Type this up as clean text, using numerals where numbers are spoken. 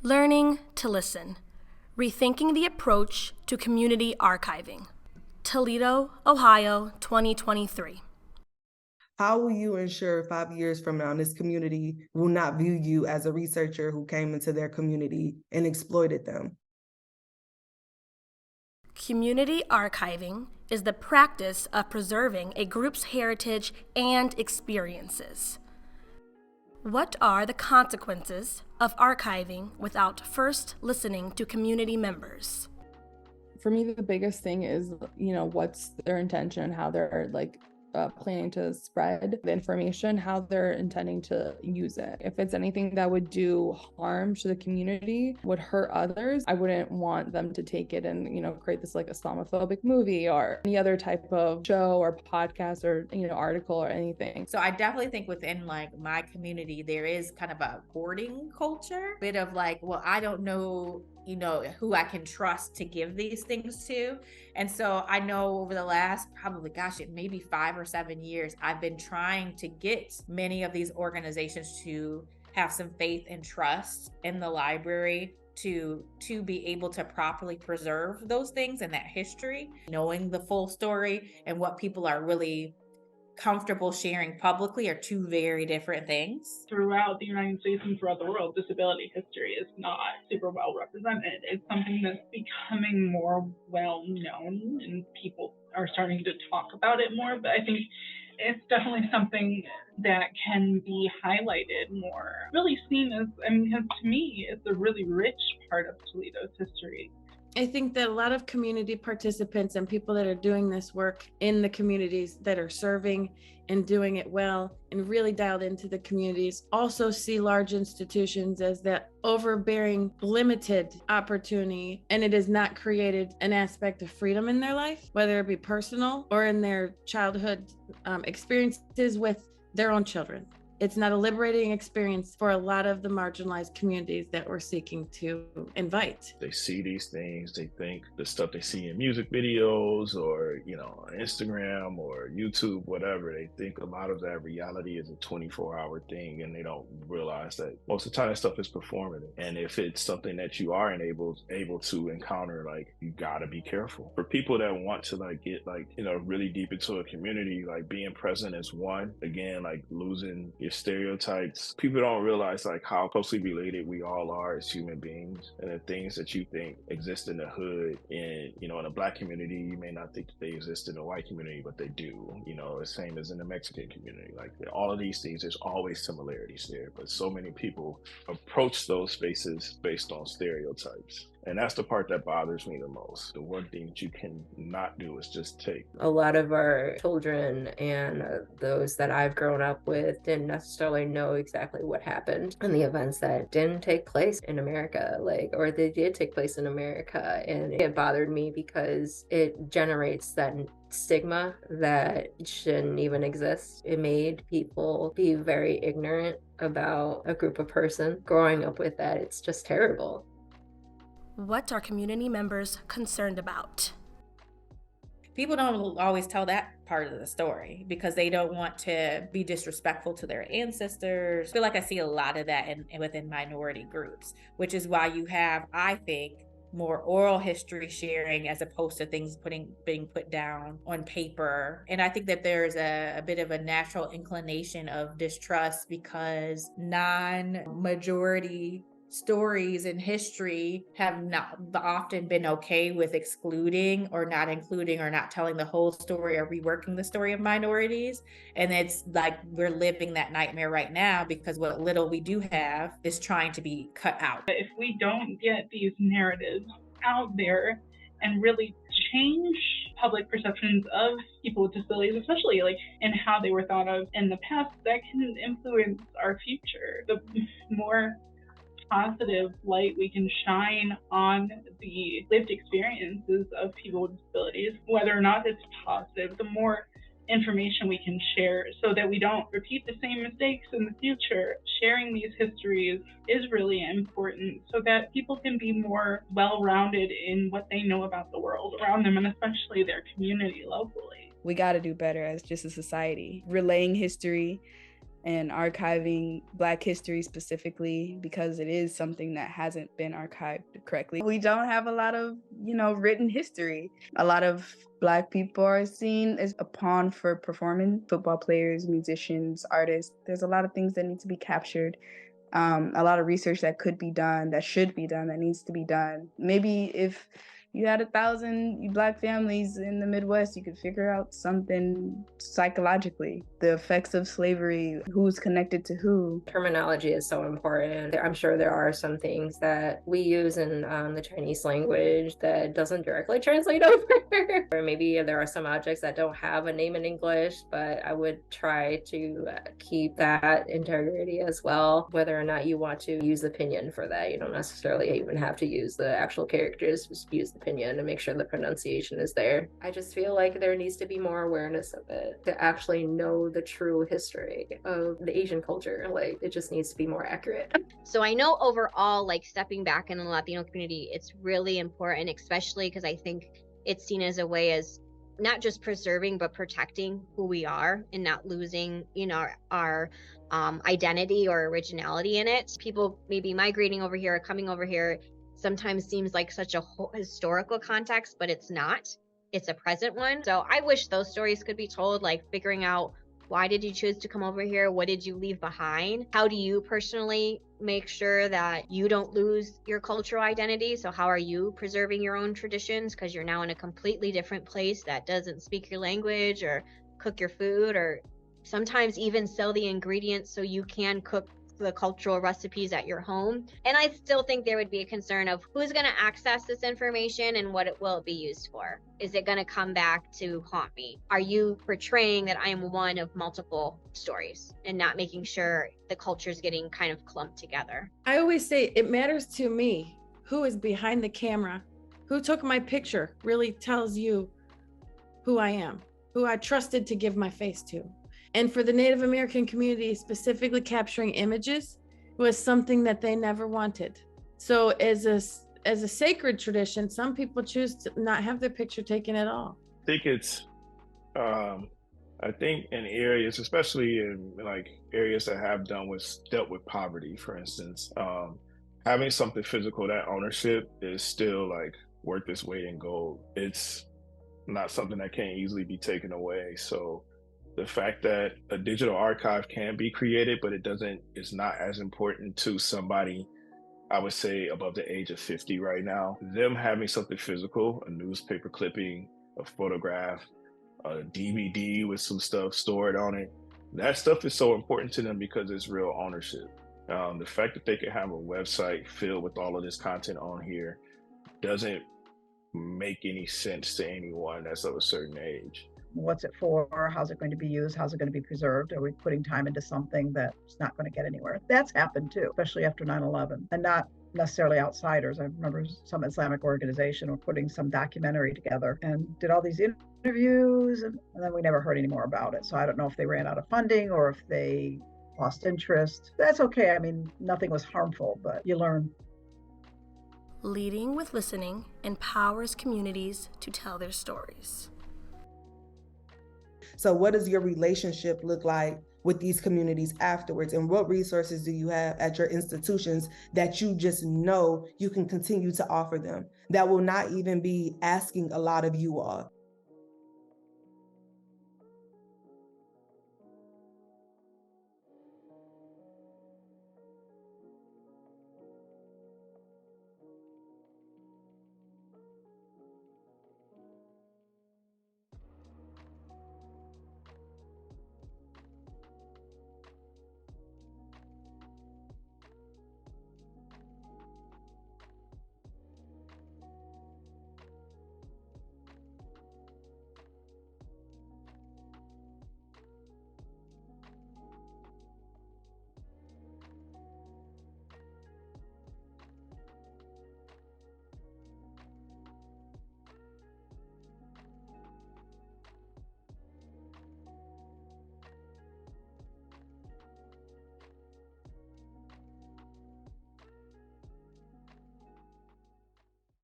Learning to listen. Rethinking the approach to community archiving. Toledo, Ohio, 2023. How will you ensure 5 years from now this community will not view you as a researcher who came into their community and exploited them? Community archiving is the practice of preserving a group's heritage and experiences. What are the consequences of archiving without first listening to community members? For me, the biggest thing is, what's their intention, how they're planning to spread the information, how they're intending to use it. If it's anything that would do harm to the community, would hurt others, I wouldn't want them to take it and, create this Islamophobic movie or any other type of show or podcast or, article or anything. So I definitely think within my community, there is kind of a hoarding culture, a bit of well, I don't know, who I can trust to give these things to. And so I know over the last maybe 5 or 7 years, I've been trying to get many of these organizations to have some faith and trust in the library to be able to properly preserve those things and that history, knowing the full story and what people are really comfortable sharing publicly are two very different things. Throughout the United States and throughout the world, disability history is not super well represented. It's something that's becoming more well known and people are starting to talk about it more, but I think it's definitely something that can be highlighted more, really seen as, because to me, it's a really rich part of Toledo's history. I think that a lot of community participants and people that are doing this work in the communities that are serving and doing it well and really dialed into the communities also see large institutions as that overbearing, limited opportunity, and it has not created an aspect of freedom in their life, whether it be personal or in their childhood experiences with their own children. It's not a liberating experience for a lot of the marginalized communities that we're seeking to invite. They see these things, they think the stuff they see in music videos or, on Instagram or YouTube, whatever, they think a lot of that reality is a 24-hour thing, and they don't realize that most of the time that stuff is performative. And if it's something that you are able to encounter, you gotta be careful. For people that want to get really deep into a community, being present is one. Again, losing your stereotypes. People don't realize how closely related we all are as human beings, and the things that you think exist in the hood and in a Black community, you may not think that they exist in a white community, but they do. The same as in the Mexican community. All of these things, there's always similarities there, but so many people approach those spaces based on stereotypes. And that's the part that bothers me the most. The one thing that you can not do is just take. A lot of our children and those that I've grown up with didn't necessarily know exactly what happened and the events that didn't take place in America, or they did take place in America. And it bothered me because it generates that stigma that shouldn't even exist. It made people be very ignorant about a group of person. Growing up with that, it's just terrible. What are community members concerned about? People don't always tell that part of the story because they don't want to be disrespectful to their ancestors. I feel like I see a lot of that within minority groups, which is why you have, I think, more oral history sharing as opposed to things being put down on paper. And I think that there's a bit of a natural inclination of distrust because non-majority stories in history have not often been okay with excluding or not including or not telling the whole story or reworking the story of minorities. And it's we're living that nightmare right now because what little we do have is trying to be cut out. If we don't get these narratives out there and really change public perceptions of people with disabilities, especially in how they were thought of in the past, that can influence our future. The more positive light we can shine on the lived experiences of people with disabilities, whether or not it's positive, the more information we can share so that we don't repeat the same mistakes in the future. Sharing these histories is really important so that people can be more well-rounded in what they know about the world around them and especially their community locally. We got to do better as just a society, relaying history and archiving Black history specifically, because it is something that hasn't been archived correctly. We don't have a lot of, written history. A lot of Black people are seen as a pawn for performing, football players, musicians, artists. There's a lot of things that need to be captured. A lot of research that could be done, that should be done, that needs to be done. Maybe if you had 1,000 Black families in the Midwest, you could figure out something psychologically, the effects of slavery, who's connected to who. Terminology is so important. I'm sure there are some things that we use in the Chinese language that doesn't directly translate over. Or maybe there are some objects that don't have a name in English, but I would try to keep that integrity as well. Whether or not you want to use the pinyin for that, you don't necessarily even have to use the actual characters, just use the opinion and make sure the pronunciation is there. I just feel like there needs to be more awareness of it to actually know the true history of the Asian culture. Like, it just needs to be more accurate. So I know overall, like, stepping back in the Latino community, it's really important, especially because I think it's seen as a way as not just preserving but protecting who we are and not losing, our identity or originality in it. People maybe migrating over here or coming over here sometimes seems like such a historical context, but it's not. It's a present one. So I wish those stories could be told, like figuring out, why did you choose to come over here? What did you leave behind? How do you personally make sure that you don't lose your cultural identity? So how are you preserving your own traditions? Because you're now in a completely different place that doesn't speak your language or cook your food, or sometimes even sell the ingredients so you can cook the cultural recipes at your home. And I still think there would be a concern of who's going to access this information and what it will be used for. Is it going to come back to haunt me? Are you portraying that I am one of multiple stories and not making sure the culture's getting kind of clumped together? I always say it matters to me who is behind the camera, who took my picture really tells you who I am, who I trusted to give my face to. And for the Native American community, specifically capturing images was something that they never wanted. So as a sacred tradition, some people choose to not have their picture taken at all. I think it's, I think in areas, especially in like areas that have dealt with poverty, for instance, having something physical, that ownership is still like worth its weight in gold. It's not something that can easily be taken away. So the fact that a digital archive can be created, but it's not as important to somebody, I would say, above the age of 50 right now. Them having something physical, a newspaper clipping, a photograph, a DVD with some stuff stored on it, that stuff is so important to them because it's real ownership. The fact that they can have a website filled with all of this content on here doesn't make any sense to anyone that's of a certain age. What's it for? How's it going to be used? How's it going to be preserved? Are we putting time into something that's not going to get anywhere? That's happened too, especially after 9/11, and not necessarily outsiders. I remember some Islamic organization were putting some documentary together and did all these interviews, and then we never heard any more about it. So I don't know if they ran out of funding or if they lost interest. That's okay. I mean, nothing was harmful, but you learn. Leading with listening empowers communities to tell their stories. So what does your relationship look like with these communities afterwards? And what resources do you have at your institutions that you just know you can continue to offer them that will not even be asking a lot of you all?